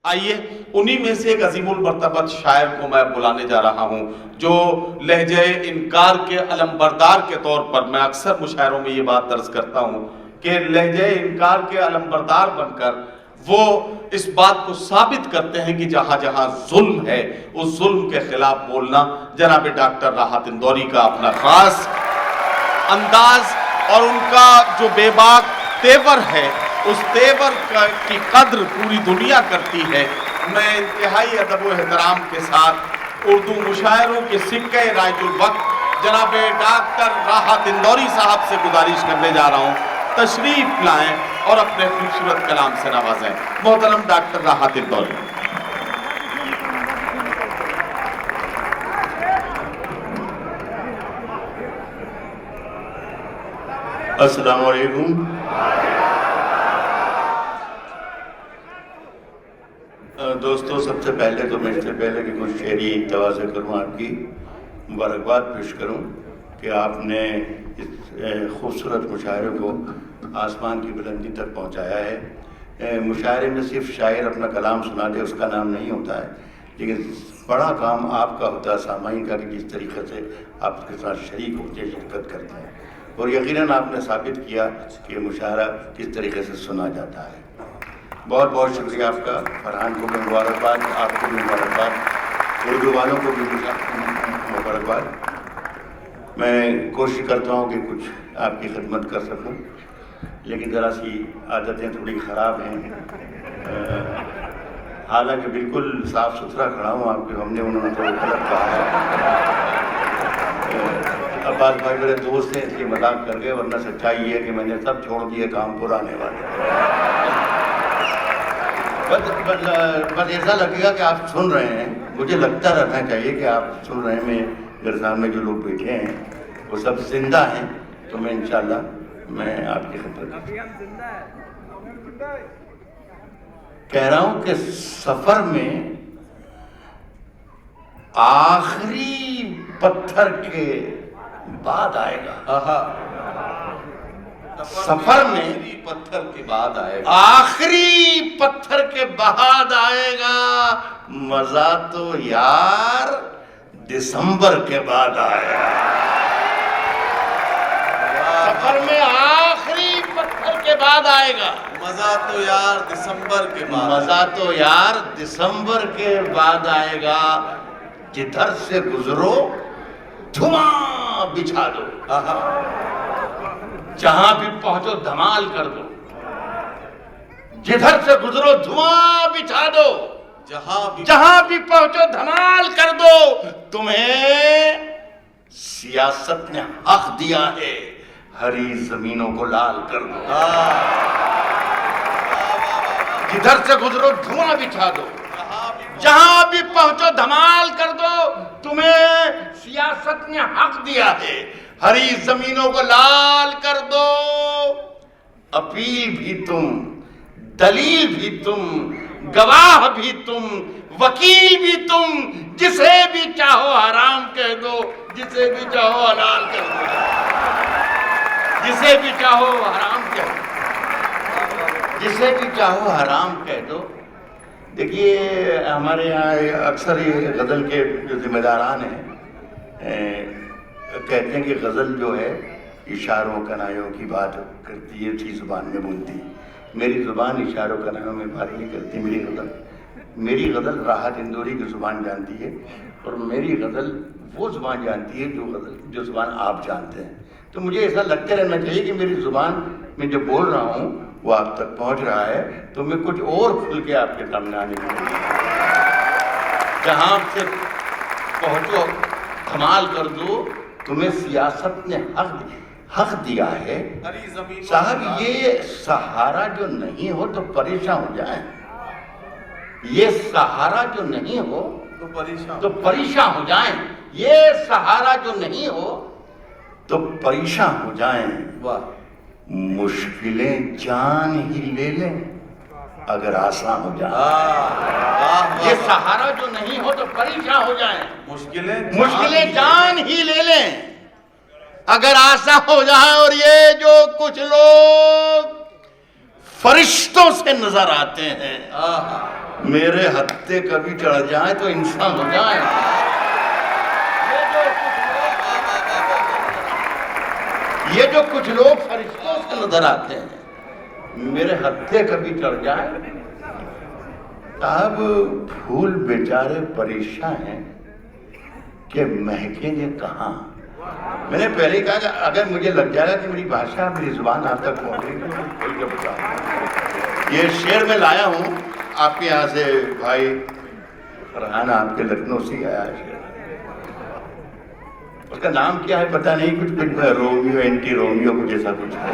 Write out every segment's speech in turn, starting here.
آئیے انہی میں سے ایک عظیم المرتبت شاعر کو میں بلانے جا رہا ہوں جو لہجہ انکار کے علمبردار کے طور پر، میں اکثر مشاعروں میں یہ بات درج کرتا ہوں کہ لہجہ انکار کے علمبردار بن کر وہ اس بات کو ثابت کرتے ہیں کہ جہاں جہاں ظلم ہے اس ظلم کے خلاف بولنا جناب ڈاکٹر راحت اندوری کا اپنا خاص انداز اور ان کا جو بے باک تیور ہے، اس تیور کی قدر پوری دنیا کرتی ہے۔ میں انتہائی ادب و احترام کے ساتھ اردو مشاعروں کے سکہ رائج الوقت جناب ڈاکٹر راحت اندوری صاحب سے گزارش کرنے جا رہا ہوں تشریف لائیں اور اپنے خوبصورت کلام سے نوازیں۔ محترم ڈاکٹر راحت اندوری۔ السلام علیکم۔ دوستو، سب سے پہلے تو میں اس سے پہلے کہ کچھ شعری تواضع کروں، آپ کی مبارکباد پیش کروں کہ آپ نے اس خوبصورت مشاعرے کو آسمان کی بلندی تک پہنچایا ہے۔ مشاعرے میں صرف شاعر اپنا کلام سنا دے اس کا نام نہیں ہوتا ہے، لیکن بڑا کام آپ کا ہوتا ہے سامعین کا، کہ جس طریقے سے آپ اس کے ساتھ شریک ہوتے ہیں، شرکت کرتے ہیں، اور یقیناً آپ نے ثابت کیا کہ مشاعرہ کس طریقے سے سنا جاتا ہے۔ بہت بہت شکریہ آپ کا۔ فرحان کو بھی مبارکباد، آپ کو بھی مبارکباد، اردو والوں کو بھی مبارکباد۔ میں کوشش کرتا ہوں کہ کچھ آپ کی خدمت کر سکوں، لیکن ذرا سی عادتیں تھوڑی خراب ہیں، حالانکہ بالکل صاف ستھرا کھڑا ہوں آپ کے سامنے، انہوں نے تو غلط کہا ہے۔ عباس بھائی میرے دوست ہیں، اس لیے مذاق کر گئے، ورنہ سچائی یہ ہے کہ میں نے سب چھوڑ دیے کام پرانے والے۔ بس ایسا لگے گا کہ آپ سن رہے ہیں، مجھے لگتا رہنا چاہیے کہ آپ سن رہے ہیں۔ میرے سامنے جو لوگ بیٹھے ہیں وہ سب زندہ ہیں، تو میں انشاءاللہ میں آپ کی خدمت کہہ رہا ہوں کہ سفر میں آخری پتھر کے بعد آئے گا، سفر میں پتھر کے بعد آئے گا، آخری پتھر کے بعد آئے گا، مزہ تو یار دسمبر کے بعد آئے گا۔ سفر میں آخری پتھر کے بعد آئے گا، مزہ تو یار دسمبر کے بعد، مزہ تو یار دسمبر کے بعد آئے گا۔ جدھر سے گزرو دھواں بچھا دو، جہاں بھی پہنچو دھمال کر دو، جدھر سے گزرو دھواں بچھا دو، جہاں بھی پہنچو دھمال کر دو۔ تمہیں سیاست نے حق دیا ہے، ہری زمینوں کو لال کر دو، جدھر سے گزرو دھواں بچھا دو، جہاں بھی پہنچو دھمال کر دو۔ تمہیں سیاست نے حق دیا ہے، ہری زمینوں کو لال کر دو۔ اپیل بھی تم، دلیل بھی تم، گواہ بھی تم، وکیل بھی تم، جسے بھی چاہو حرام کہہ دو، جسے بھی چاہو حلال کہہ دو، جسے بھی چاہو حرام کہہ دو، جسے بھی چاہو حرام کہہ دو۔ دیکھیے، ہمارے یہاں اکثر یہ غزل کے جو ذمہ داران ہیں کہتے ہیں کہ غزل جو ہے اشاروں کنایوں کی بات کرتی ہے، اسی زبان میں بولتی ہے۔ میری زبان اشاروں کنایوں میں بات نہیں کرتی، میری غزل راحت اندوری کی زبان جانتی ہے، اور میری غزل وہ زبان جانتی ہے جو زبان آپ جانتے ہیں۔ تو مجھے ایسا لگتا رہنا چاہیے کہ میری زبان میں جو بول رہا ہوں وہ آپ تک پہنچ رہا ہے، تو میں کچھ اور کھل کے آپ کے سامنے آنے کی کوشش جہاں سے پہنچو دھمال کر دو۔ تمہیں سیاست نے حق دیا ہے۔ صاحب، یہ سہارا جو نہیں ہو تو پریشان ہو جائیں، یہ سہارا جو نہیں ہو تو پریشان ہو جائیں، یہ سہارا جو نہیں ہو تو پریشان ہو جائیں۔ مشکلیں جان ہی لے لیں اگر آسان ہو جائیں، یہ سہارا جو نہیں ہو تو پریشان ہو جائیں، مشکلیں جان ہی لے لیں اگر آسان ہو جائیں۔ اور یہ جو کچھ لوگ فرشتوں سے نظر آتے ہیں، میرے ہتھے کبھی چڑھ جائیں تو انسان ہو جائیں. یہ جو کچھ لوگ فرشتوں سے نظر آتے ہیں میرے ہتھے کبھی چڑھ جائیں. اب پھول بیچارے پریشان ہیں کہ مہکیں گے کہاں. میں نے پہلے کہا کہ اگر مجھے لگ جائے گا کہ میری بھاشا میری زبان آپ تک پہنچ گئی تو کھول کے بتاؤں. یہ شعر میں لایا ہوں آپ کے یہاں سے بھائی فرحان آپ کے لکھنؤ سے آیا ہے شعر. اس کا نام کیا ہے پتہ نہیں, کچھ رومیو اینٹی رومیو کچھ ایسا کچھ ہے.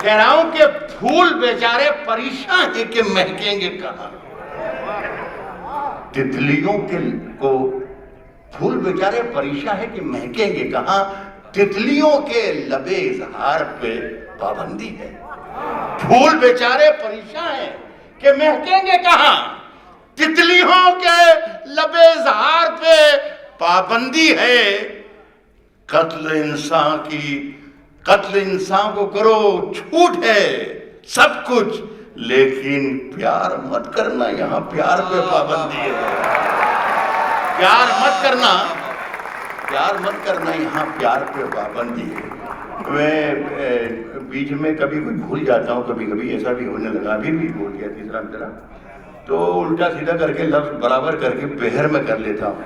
کہہ رہا ہوں کہ پھول بیچارے پریشان ہیں کہ مہکیں گے کہاں. تتلیوں کے کو پھول بیچارے پریشان ہیں کہ مہکیں گے کہاں. تتلیوں کے لب اظہار پہ پابندی ہے. پھول بیچارے پریشان ہیں کہ مہکیں گے کہاں. تتلیوں کے لب اظہار پہ پابندی ہے. قتل انسان کو کرو چھوٹ ہے سب کچھ, لیکن پیار مت کرنا, یہاں پیار پہ پابندی ہے. پیار مت کرنا یہاں پیار پہ پابندی ہے. میں بیچ میں کبھی کوئی بھول جاتا ہوں, کبھی ایسا بھی ہونے لگا, ابھی بھی بھول گیا تیسرا میرا, تو الٹا سیدھا کر کے لفظ برابر کر کے بہر میں کر لیتا ہوں.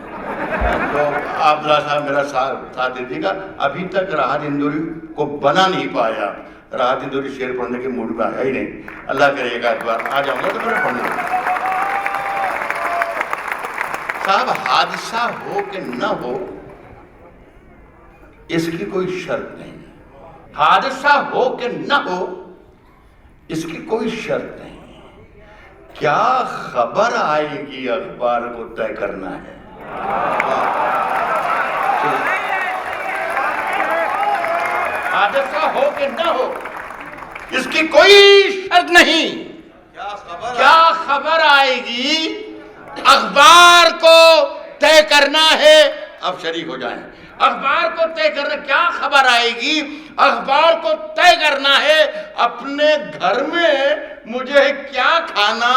تو آپ ذرا صاحب میرا ساتھ دیجیے گا. ابھی تک راحت اندوری کو بنا نہیں پایا. راحت اندوری شعر پڑھنے کے موڈ میں آیا ہی نہیں. اللہ کرے گا ایک بار آ جاؤں گا تو میں پڑھنے لگا. صاحب حادثہ ہو کہ نہ ہو اس کی کوئی شرط نہیں. حادثہ ہو کہ نہ ہو اس کی کوئی شرط نہیں. کیا خبر آئے گی اخبار کو طے کرنا ہے. حادثہ ہو کہ نہ ہو اس کی کوئی شرط نہیں. کیا خبر آئے گی اخبار کو طے کرنا ہے. اب شریک ہو جائیں. اخبار کو طے کرنا, کیا خبر آئے گی اخبار کو طے کرنا ہے. اپنے گھر میں مجھے کیا کھانا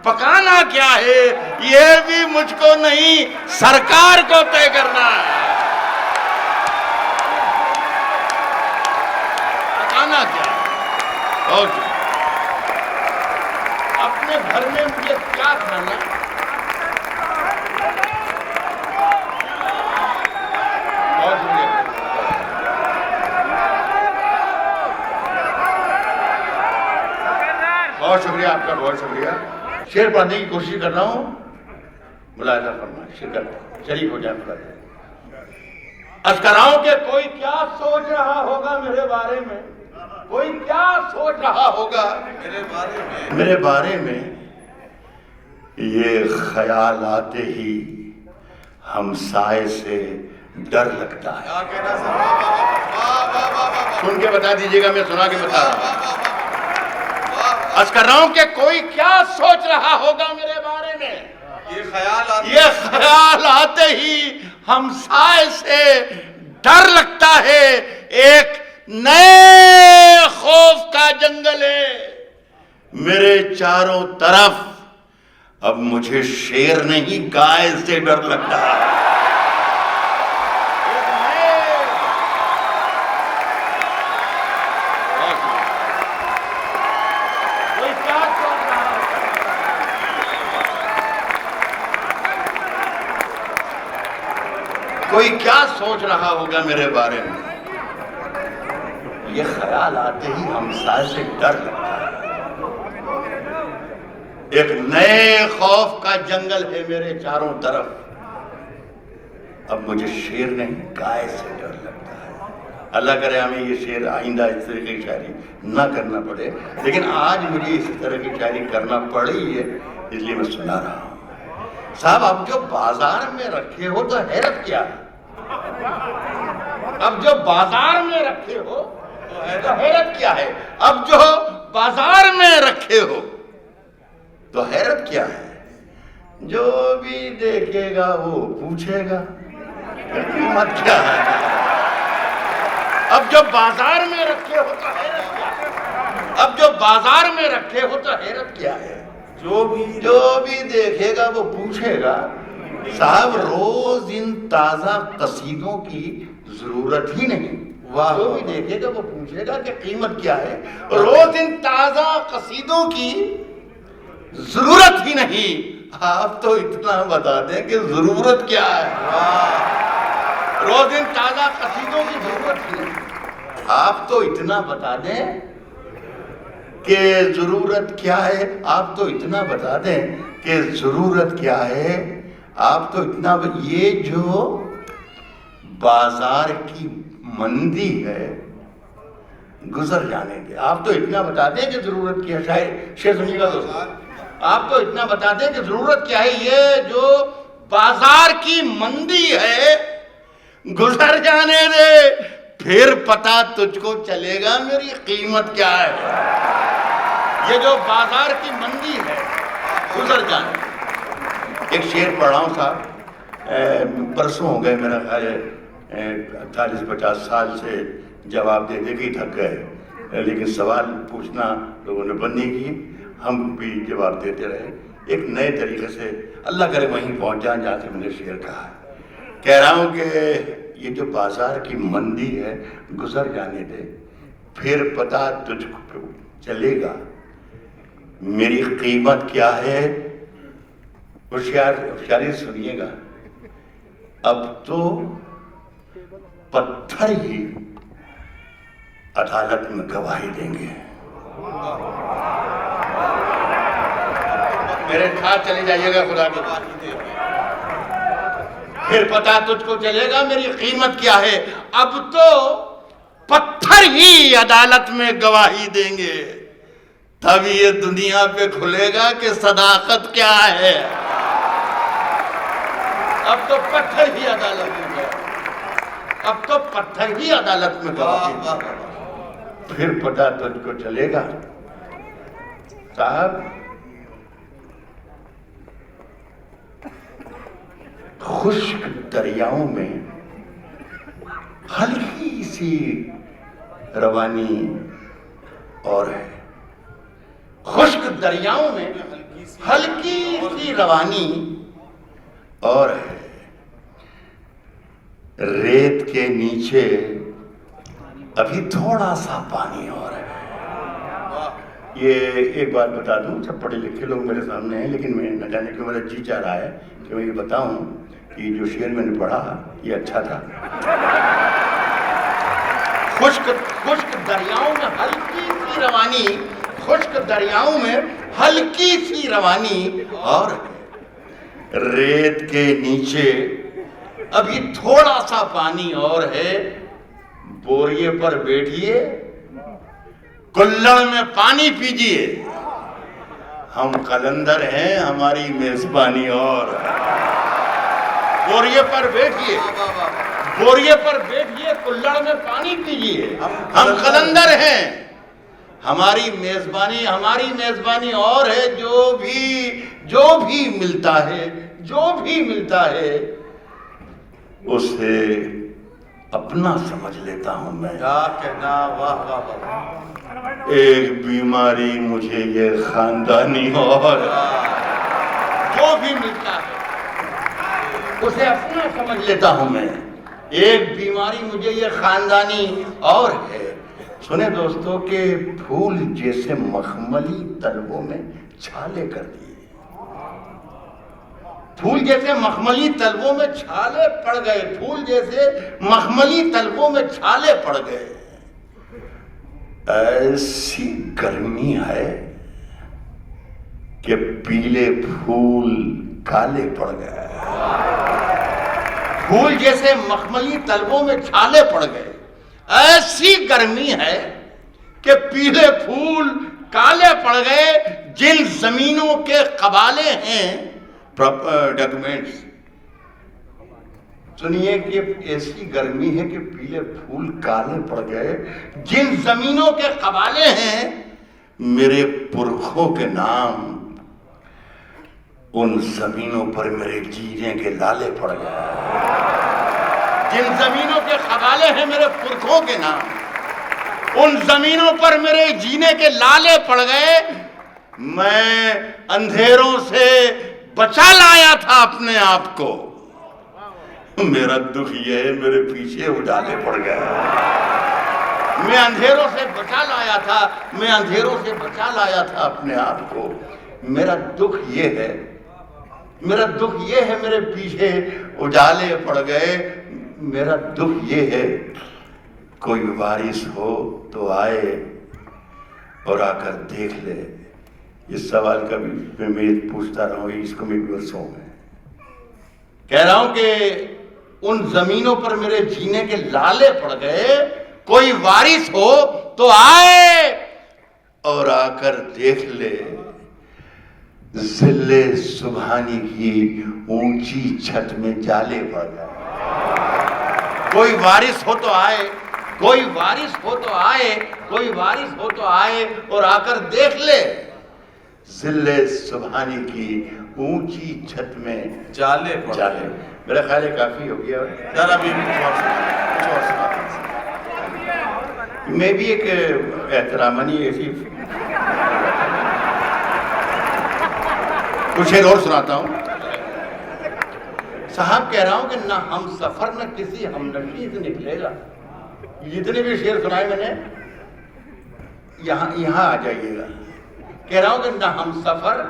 پکانا کیا ہے یہ بھی مجھ کو نہیں, سرکار کو طے کرنا ہے. پکانا کیا ہے, اپنے گھر میں مجھے کیا کھانا. بہت شکریہ آپ کا, بہت شکریہ. شعر پڑھنے کی کوشش کر رہا ہوں, ملاحظہ فرمائیں, شرکت شریک ہو جائیں. عرض کر رہا ہوں کہ کوئی کیا سوچ رہا ہوگا میرے بارے میں, کوئی کیا سوچ رہا ہوگا میرے بارے میں. یہ خیال آتے ہی ہمسائے سے ڈر لگتا ہے. سن کے بتا دیجیے گا, میں سنا کے بتا رہا ہوں. عرض کر رہا ہوں کہ کوئی کیا سوچ رہا ہوگا میرے بارے میں. یہ خیال آتے ہی ہمسائے سے ڈر لگتا ہے. ایک نئے خوف کا جنگل ہے میرے چاروں طرف. اب مجھے شیر نہیں گائے سے ڈر لگتا ہے. کوئی کیا سوچ رہا ہوگا میرے بارے میں. یہ خیال آتے ہی ہمسائے سے ڈر لگتا ہے. ایک نئے خوف کا جنگل ہے میرے چاروں طرف. اب مجھے شیر نہیں گائے سے ڈر لگتا ہے. اللہ کرے ہمیں یہ شعر آئندہ اس طرح کی شاعری نہ کرنا پڑے, لیکن آج مجھے اس طرح کی شاعری کرنا پڑی ہے اس لیے میں سنا رہا ہوں. صاحب اب جو بازار میں رکھے ہو تو حیرت کیا ہے. اب جو بازار میں رکھے ہو تو حیرت کیا ہے. اب جو بازار میں رکھے ہو تو حیرت کیا ہے. جو بھی دیکھے گا وہ پوچھے گا قیمت کیا ہے. اب جو بازار میں رکھے ہو تو حیرت کیا ہے. اب جو بازار میں رکھے ہو تو حیرت کیا ہے، جو بھی دیکھے گا وہ پوچھے گا صاحب روز ان تازہ قصیدوں کی ضرورت ہی نہیں، جو بھی دیکھے گا وہ پوچھے گا کہ قیمت کیا ہے، روز ان تازہ قصیدوں کی ضرورت ہی نہیں، آپ تو اتنا بتا دیں کہ ضرورت کیا ہے، روز ان تازہ قصیدوں کی ضرورت ہی نہیں، آپ تو اتنا بتا دیں کہ ضرورت کیا ہے، آپ تو اتنا بتا دیں کہ ضرورت کیا ہے، آپ تو اتنا یہ جو بازار کی مندی ہے گزر جانے دے، آپ تو اتنا بتا دیں کہ ضرورت کیا ہے، شعر سنیے گا دوستو، آپ تو اتنا بتا دیں کہ ضرورت کیا ہے، یہ جو بازار کی مندی ہے گزر جانے دے، پھر پتہ تجھ کو چلے گا میری قیمت کیا ہے، یہ جو بازار کی مندی ہے گزر جانے دے۔ ایک شعر پڑھ رہا ہوں صاحب، پرسوں ہو گئے میرا خیال ہے 40-50 سال سے جواب دے دے کے تھک گئے، لیکن سوال پوچھنا لوگوں نے بند نہیں کی، ہم بھی جواب دیتے رہے، ایک نئے طریقے سے، اللہ کرے وہیں پہنچ جائیں جہاں سے میں نے شعر کہا ہے۔ کہہ رہا ہوں کہ یہ جو بازار کی مندی ہے گزر جانے دے، پھر پتہ تجھ کو چلے گا میری قیمت کیا ہے۔ ہوشیاری سنیے گا، اب تو پتھر ہی عدالت میں گواہی دیں گے۔ میرے ساتھ چلے جائیے گا خدا کی بات، پھر پتہ تجھ کو چلے گا میری قیمت کیا ہے، اب تو پتھر ہی عدالت میں گواہی دیں گے، تب یہ دنیا پہ کھلے گا کہ صداقت کیا ہے۔ اب تو پتھر ہی عدالت میں گواہی، اب تو پتھر ہی عدالت میں گواہی، پھر پتہ تجھ کو چلے گا۔ صاحب خشک دریاؤں میں ہلکی سی روانی اور ہے، خشک دریاؤں میں ہلکی سی روانی اور ہے، ریت کے نیچے ابھی تھوڑا سا پانی اور ہے۔ یہ ایک بات بتا دوں، سب پڑھے لکھے لوگ میرے سامنے ہیں، لیکن میں نہ جانے کہ میرا جی چاہ رہا ہے کہ میں یہ بتاؤں کہ جو شعر میں نے پڑھا یہ اچھا تھا۔ خشک دریاؤں میں ہلکی سی روانی، خشک دریاؤں میں ہلکی سی روانی اور ریت کے نیچے ابھی تھوڑا سا پانی اور ہے، بوریے پر بیٹھیے کلڑ میں پانی پیجیے، ہم قلندر ہیں ہماری میزبانی اور، بوریے پر بیٹھیے، بوریے پر بیٹھیے کلڑ میں پانی پیجیے، ہم قلندر ہیں ہماری میزبانی اور ہے، جو بھی ملتا ہے اسے اپنا سمجھ لیتا ہوں میں۔ کیا کہنا، واہ واہ واہ، ایک بیماری مجھے یہ خاندانی اور، جو بھی ملتا ہے اسے اپنا سمجھ لیتا ہوں میں، ایک بیماری مجھے یہ خاندانی اور ہے۔ سنیں دوستو کہ پھول جیسے مخملی تلووں میں چھالے کر دیے، پھول جیسے مخملی تلووں میں چھالے پڑ گئے، پھول جیسے مخملی تلووں میں چھالے پڑ گئے، ایسی گرمی ہے کہ پیلے پھول کالے پڑ گئے، پھول جیسے مخملی تلووں میں چھالے پڑ گئے، ایسی گرمی ہے کہ پیلے پھول کالے پڑ گئے، جن زمینوں کے قبالے ہیں ڈاکومنٹس۔ سنیے کہ ایسی گرمی ہے کہ پیلے پھول کالے پڑ گئے، جن زمینوں کے قبالے ہیں میرے پرکھوں کے نام، ان زمینوں پر میرے جینے کے لالے پڑ گئے، جن زمینوں کے قبالے ہیں میرے پرکھوں کے نام، ان زمینوں پر میرے جینے کے لالے پڑ گئے، میں اندھیروں سے بچا لایا تھا اپنے آپ کو، میرا دکھ یہ ہے میرے پیچھے اجالے پڑ گئے۔ میں اندھیروں سے بچا لایا تھا، میں اندھیروں سے بچا لایا تھا اپنے آپ کو، میرا دکھ یہ ہے، میرا دکھ یہ ہے میرے پیچھے اجالے پڑ گئے، میرا دکھ یہ ہے کوئی وارث ہو تو آئے اور آ کر دیکھ لے۔ اس سوال کا بھی میں پوچھتا رہا ہوں، اس کو میں بھی برسوں میں کہہ رہا ہوں کہ ان زمینوں پر میرے جینے کے لالے پڑ گئے، کوئی وارث ہو تو آئے اور آ کر دیکھ لے، ظل سبحانی کی اونچی چھت میں جالے پڑ گئے۔ کوئی وارث ہو تو آئے، کوئی وارث ہو تو آئے، کوئی وارث ہو تو آئے اور آ کر دیکھ لے، ظل سبحانی کی اونچی چھت میں جالے پڑ جالے۔ گئے۔ میرا خیال ہے کافی ہو گیا۔ ذرا بھی کچھ اور سنا میں بھی ایک احترامانی ایسی کچھ شعر اور سناتا ہوں۔ صاحب کہہ رہا ہوں کہ نہ ہم سفر نہ کسی ہم نشیں سے نکلے گا۔ جتنے بھی شعر سنائے میں نے، یہاں آ جائیے گا۔ کہہ رہا ہوں کہ نہ ہم سفر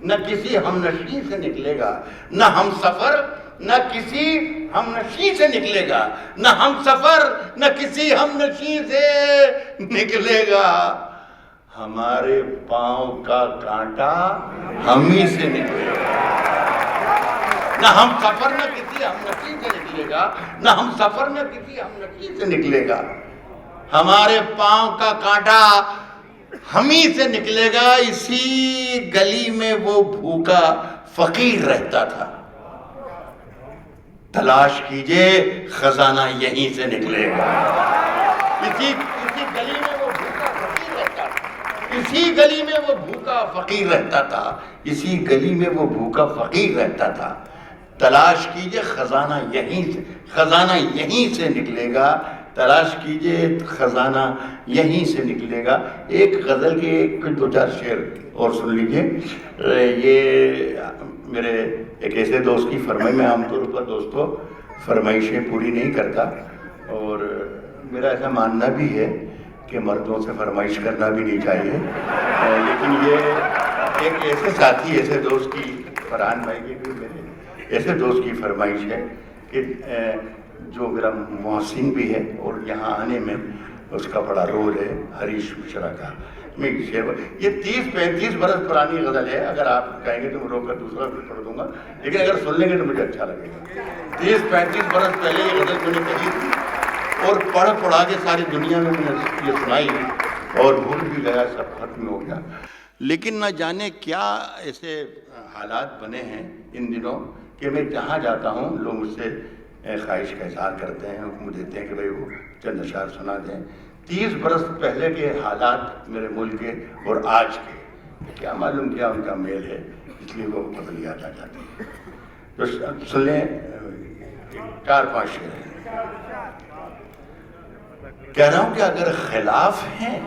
نہ کسی ہم نشیں سے نکلے گا، نہ ہم سفر نہ کسی ہم نشیں سے نکلے گا، نہ ہم سفر نہ کسی ہم نشیں سے نکلے گا، ہمارے پاؤں کا کانٹا ہم ہی سے نکلے گا۔ نہ ہم سفر نہ کسی ہم نشیں سے نکلے گا، نہ ہم سفر نہ کسی ہم نشیں سے نکلے گا، ہمارے پاؤں کا کانٹا ہم ہی سے نکلے گا۔ اسی گلی میں وہ بھوکا فقیر رہتا تھا، تلاش کیجئے خزانہ یہیں سے نکلے گا۔ اسی گلی میں وہ بھوکا فقیر رہتا تھا، اسی گلی میں وہ بھوکا فقیر رہتا تھا، اسی گلی میں وہ بھوکا فقیر رہتا تھا، تلاش کیجئے خزانہ یہیں سے نکلے گا، تلاش کیجئے خزانہ یہیں سے نکلے گا۔ ایک غزل کے کچھ دو چار شعر اور سن لیجئے۔ یہ میرے ایک ایسے دوست کی فرمائی، میں عام طور پر دوستوں فرمائشیں پوری نہیں کرتا، اور میرا ایسا ماننا بھی ہے کہ مردوں سے فرمائش کرنا بھی نہیں چاہیے، لیکن یہ ایک ایسے ساتھی، ایسے دوست کی، فرحان بھائی کی بھی میرے ایسے دوست کی فرمائش ہے کہ جو میرا محسن بھی ہے اور یہاں آنے میں اس کا بڑا رول ہے، حریش مشرا کا۔ میں یہ 30-35 برس پرانی غزل ہے، اگر آپ کہیں گے تو میں روک کر دوسرا بھی پڑھ دوں گا، لیکن اگر سن لیں گے تو مجھے اچھا لگے گا۔ 30-35 برس پہلے یہ غزل میں نے کہی تھی اور پڑھا کے ساری دنیا میں نے یہ سنائی اور بھول بھی گیا، سب ختم ہو گیا۔ لیکن نہ جانے کیا ایسے حالات بنے ہیں ان دنوں کہ میں جہاں جاتا ہوں لوگ مجھ سے خواہش کا اظہار کرتے ہیں، حکم دیتے ہیں کہ بھائی وہ چند اشعار سنا دیں۔ 30 برس پہلے کے حالات میرے ملک کے اور آج کے، کیا معلوم کیا ان کا میل ہے، اس لیے وہ بدل یاد آ جاتی ہے۔ تو سن لیں 4-5 شعر ہیں۔ کہہ رہا ہوں کہ اگر خلاف ہیں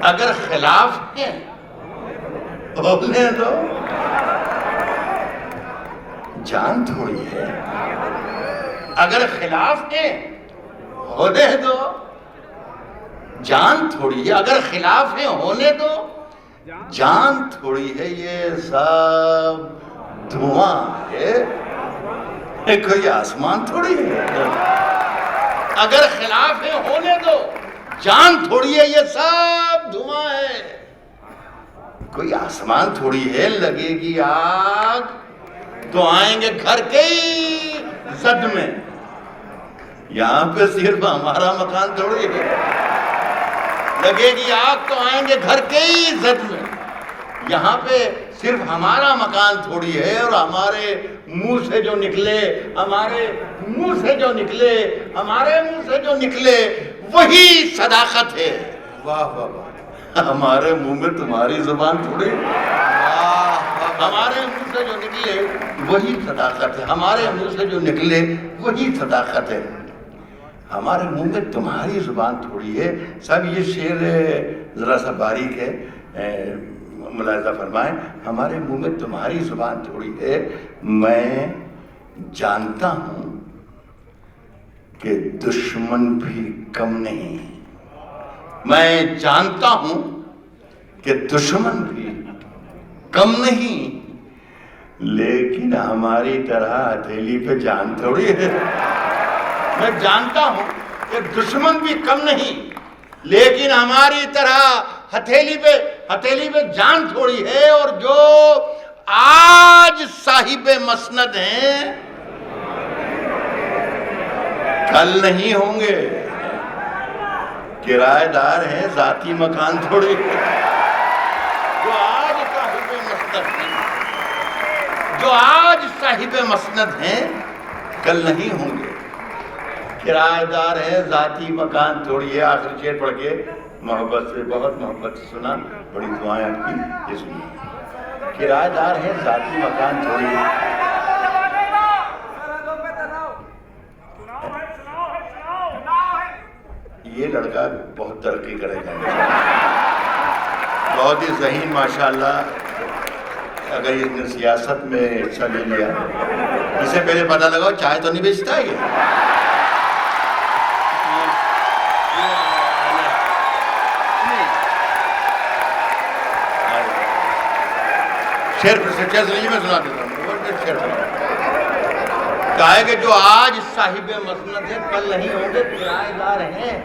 اگر خلاف ہیں ہونے دو، جان تھوڑی ہے۔ اگر خلاف ہیں ہونے دو، جان تھوڑی ہے۔ اگر خلاف ہیں ہونے دو، جان تھوڑی ہے۔ یہ سب دھواں ہے، کوئی آسمان تھوڑی ہے۔ اگر خلاف ہیں ہونے دو، جان تھوڑی ہے، یہ سب دھواں ہے، کوئی آسمان تھوڑی ہے۔ لگے گی آگ تو آئیں گے گھر کے ہی زد میں، یہاں پہ صرف ہمارا مکان تھوڑی ہے۔ لگے گی آگ تو آئیں گے گھر کے ہی زد میں، یہاں پہ صرف ہمارا مکان تھوڑی ہے، اور ہمارے منہ سے جو نکلے، ہمارے منہ سے جو نکلے، ہمارے منہ سے جو نکلے وہی صداقت ہے۔ واہ واہ واہ، ہمارے منہ میں تمہاری زبان تھوڑی، واہ واہ ہمارے منہ سے جو نکلے وہی صداقت ہے، ہمارے منہ سے جو نکلے وہی صداقت ہے، ہمارے منہ میں تمہاری زبان تھوڑی ہے۔ صاحب یہ شعر ذرا سا باریک ہے، ملاحظہ فرمائیں، ہمارے منہ میں تمہاری زبان تھوڑی ہے، میں جانتا ہوں کہ دشمن بھی کم نہیں، میں جانتا ہوں کہ دشمن بھی کم نہیں، لیکن ہماری طرح ہتھیلی پہ جان تھوڑی ہے۔ میں جانتا ہوں کہ دشمن بھی کم نہیں، لیکن ہماری طرح ہتھیلی پہ جان تھوڑی ہے، اور جو آج صاحب مسند ہیں کل نہیں ہوں گے، کرایہ دار ہیں ذاتی مکان تھوڑی ہے۔ جو آج صاحب مسند ہیں، جو آج صاحب مسند ہیں کل نہیں ہوں گے، کرایہ دار ہے ذاتی مکان تھوڑی ہے۔ آخر شعر پڑھ کے محبت سے، بہت محبت سے سنا، بڑی دعائیں آپ کی، یہ سنیے۔ کرایہ دار ہے ذاتی مکان تھوڑی ہے، یہ لڑکا بہت ترقی کرے گا، بہت ہی ذہین ماشاءاللہ۔ اگر اس نے سیاست میں حصہ لے لیا، اسے پہلے پتہ لگاؤ چائے تو نہیں بیچتا ہے یہ۔ شعر سنیے، میں سنا دیتا ہوں۔ کہا ہے کہ جو آج صاحب مسند ہے کل نہیں ہوں گے، کرایہ دار ہیں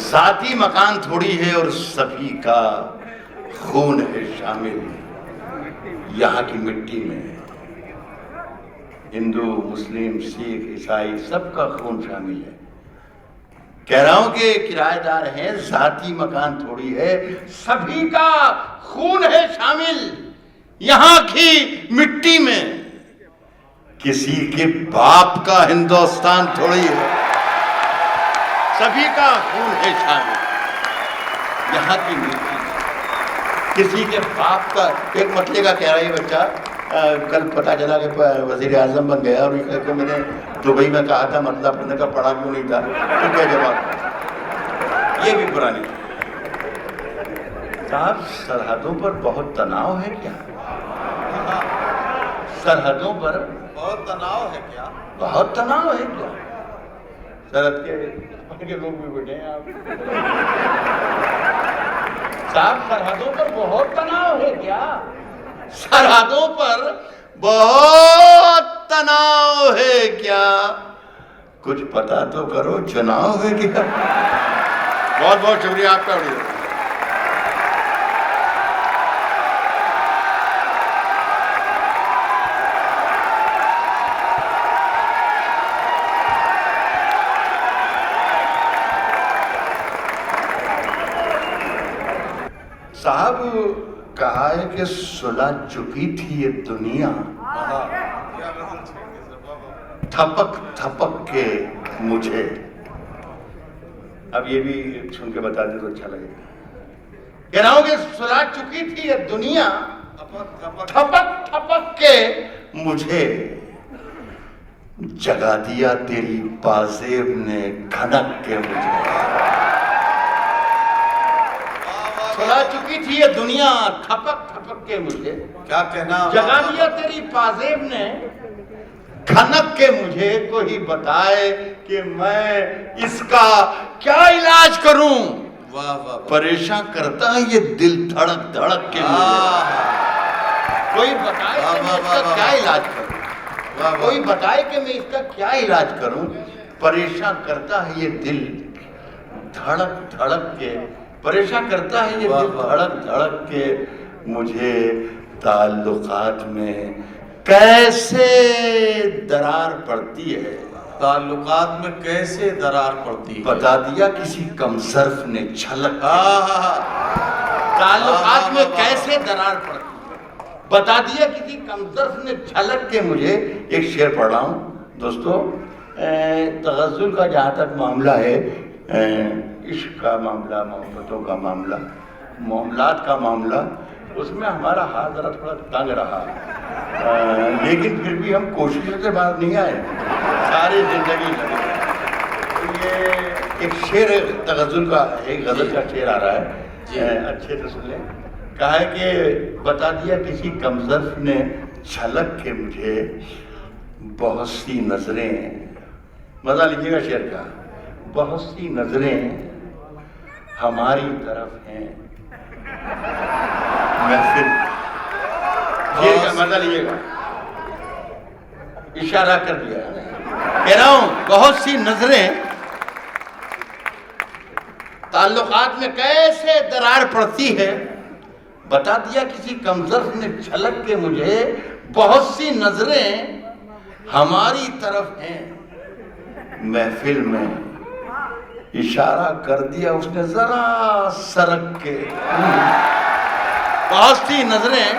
ذاتی مکان تھوڑی ہے، اور سبھی کا خون ہے شامل یہاں کی مٹی میں۔ ہندو، مسلم، سکھ، عیسائی سب کا خون شامل ہے۔ کہہ رہا ہوں کہ کرایہ دار ہیں ذاتی مکان تھوڑی ہے، سبھی کا خون ہے شامل یہاں کی مٹی میں، کسی کے باپ کا ہندوستان تھوڑی ہے، سبھی کا خون ہے شامل یہاں کی مٹی میں، کسی کے باپ کا۔ ایک مسئلے کا کہہ رہا ہے بچہ، کل پتہ چلا کہ وزیر اعظم بن گیا، اور اس کو میں نے دبئی میں کہا تھا مطلب پڑھنے کا، پڑھا کیوں نہیں تھا، تو کیا جواب؟ یہ بھی پرانی صاحب، سرحدوں پر بہت تناؤ ہے کیا؟ سرحدوں پر بہت تناؤ ہے کیا؟ بہت تناؤ ہے کیا؟ سرحد کے لوگ بھی بیٹھے ہیں آپ صاحب، سرحدوں پر بہت تناؤ ہے کیا؟ سرحدوں پر بہت تناؤ ہے کیا؟ کچھ پتا تو کرو، چناؤ ہے کیا؟ بہت بہت شکریہ آپ کا۔ صاحب کہا ہے کہ سلجھ چکی تھی یہ دنیا، تھپک تھپک کے مجھے۔ اب یہ بھی سن کے بتا دیں تو اچھا لگے گا۔ کہہ رہا ہوں کہ سلجھ چکی تھی یہ دنیا، تھپک تھپک کے مجھے، جگا دیا تیری پازیب نے کھنک کے مجھے۔ سلا چکی تھی یہ دنیا تھپک تھپک کے مجھے، کیا کہنا؟ جگا دیا تیری پازیب نے کھنک کے مجھے، کوئی بتائے کہ میں اس کا کیا علاج کروں؟ واہ واہ، پریشان کرتا ہے یہ دل دھڑک دھڑک کے مجھے، کوئی بتائے کہ میں اس کا کیا علاج کروں، کوئی بتائے کہ میں اس کا کیا علاج کروں، پریشان کرتا ہے یہ دل دھڑک دھڑک کے، پریشان کرتا ہے یہ دل دھڑک دھڑک کے مجھے، تعلقات میں کیسے درار پڑتی ہے، تعلقات میں کیسے درار پڑتی ہے، بتا دیا کسی کمصرف نے چھلک، تعلقات میں کیسے درار پڑتی ہے، بتا دیا کسی کمصرف نے چھلک کے مجھے۔ ایک شعر پڑھ رہا ہوں دوستو، تغزل کا جہاں تک معاملہ ہے، عشق کا معاملہ، محبتوں کا معاملہ، معاملات کا معاملہ، اس میں ہمارا ہاتھ ذرا تھوڑا تنگ رہا، لیکن پھر بھی ہم کوششوں سے باہر نہیں آئے، ساری زندگی لگے۔ یہ ایک شعر تغزل کا، ایک غزل کا شعر آ رہا ہے، اچھے سے سن لیں۔ کہا ہے کہ بتا دیا کسی کمظرف نے چھلک کے مجھے بہت سی نظریں، مزہ لیجیے گا شعر کا، بہت سی نظریں ہماری طرف ہیں محفل، شعر کا مزہ لیجیے گا، اشارہ کر دیا، کہہ رہا ہوں بہت سی نظریں تعلقات میں کیسے درار پڑتی ہے، بتا دیا کسی کمظرف نے چھلک کے مجھے بہت سی نظریں ہماری طرف ہیں محفل میں، اشارہ کر دیا اس نے ذرا سرک کے، بہت سی نظریں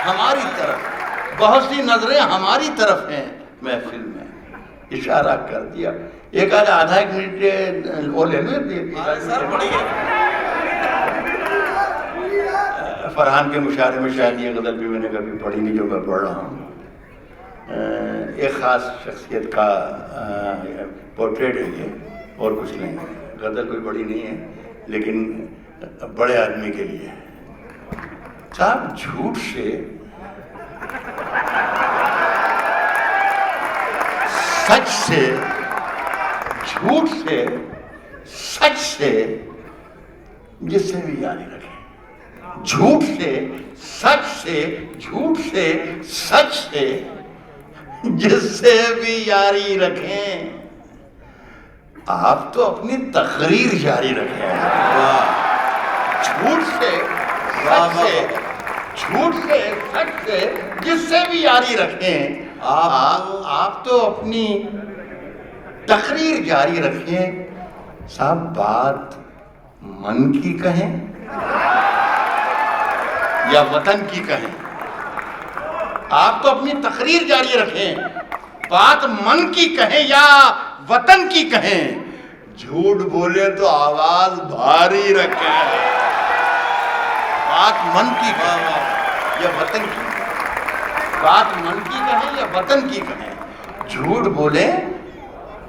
ہماری طرف، بہت سی نظریں ہماری طرف ہیں محفل میں، اشارہ کر دیا۔ ایک آدھا ایک منٹ وہ لے لیں سر، پڑھیے۔ فرحان کے مشاعرے میں شاید یہ غزل بھی میں نے کبھی پڑھی نہیں جو میں پڑھ رہا ہوں۔ ایک خاص شخصیت کا پورٹریٹ ہے یہ، اور کچھ نہیں ہے، غزل کوئی بڑی نہیں ہے لیکن بڑے آدمی کے لیے ہے۔ صاحب جھوٹ سے، سچ سے، جھوٹ سے، سچ سے جس سے بھی یاری رکھیں، جھوٹ سے، سچ سے، جھوٹ سے، سچ سے جس سے بھی یاری رکھیں، آپ تو اپنی تقریر جاری رکھیں۔ جھوٹ سے، سچ سے، جھوٹ سے، سچ سے جس سے بھی یاری رکھیں، آپ تو اپنی تقریر جاری رکھیں۔ صاحب بات من کی کہیں یا وطن کی کہیں، آپ تو اپنی تقریر جاری رکھیں، بات من کی کہیں یا وطن کی کہیں، جھوٹ بولے تو آواز بھاری رکھیں، بات من کی کہیں یا وطن کی، بات من کی کہیں یا وطن کی کہیں، جھوٹ بولیں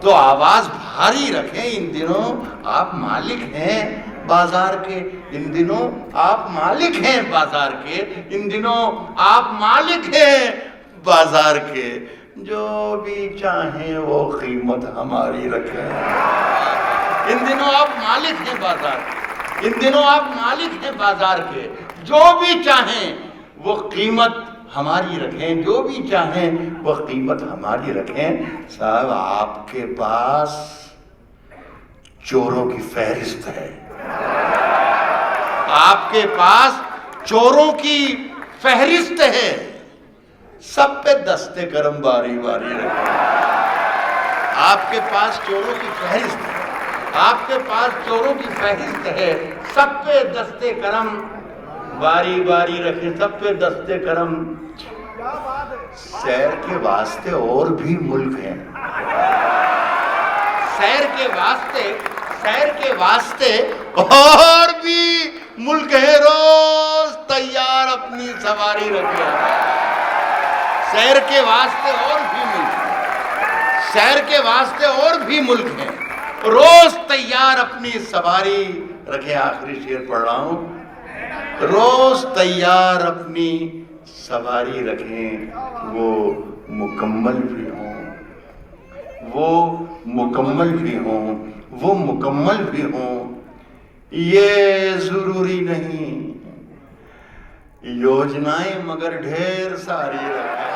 تو آواز بھاری رکھیں۔ ان دنوں آپ مالک ہیں بازار کے، ان دنوں آپ مالک ہیں بازار کے، ان دنوں آپ مالک ہیں بازار کے، جو بھی چاہیں وہ قیمت ہماری رکھیں۔ ان دنوں آپ مالک ہیں بازار کے، ان دنوں آپ مالک ہیں بازار کے، جو بھی چاہیں وہ قیمت ہماری رکھیں، جو بھی چاہیں وہ قیمت ہماری رکھیں۔ صاحب آپ کے پاس چوروں کی فہرست ہے، آپ کے پاس چوروں کی فہرست ہے، سب پہ دستے کرم باری باری رکھیں۔ آپ کے پاس چوروں کی فہرست ہے، آپ کے پاس چوروں کی فہرست ہے، سب پہ دستے کرم باری باری رکھیں، سب پہ دستے کرم۔ سیر کے واسطے اور بھی ملک ہیں، سیر کے واسطے، سیر کے واسطے اور بھی ملک ہے، روز تیار اپنی سواری رکھے۔ سیر کے واسطے اور بھی ملک ہیں، سیر کے واسطے اور بھی ملک ہیں، روز تیار اپنی سواری رکھے۔ آخری شعر پڑھ رہا ہوں، روز تیار اپنی سواری رکھیں، وہ مکمل بھی ہوں، وہ مکمل بھی ہوں، وہ مکمل بھی ہوں، یہ ضروری نہیں، یوجنائیں مگر ڈھیر ساری رکھیں۔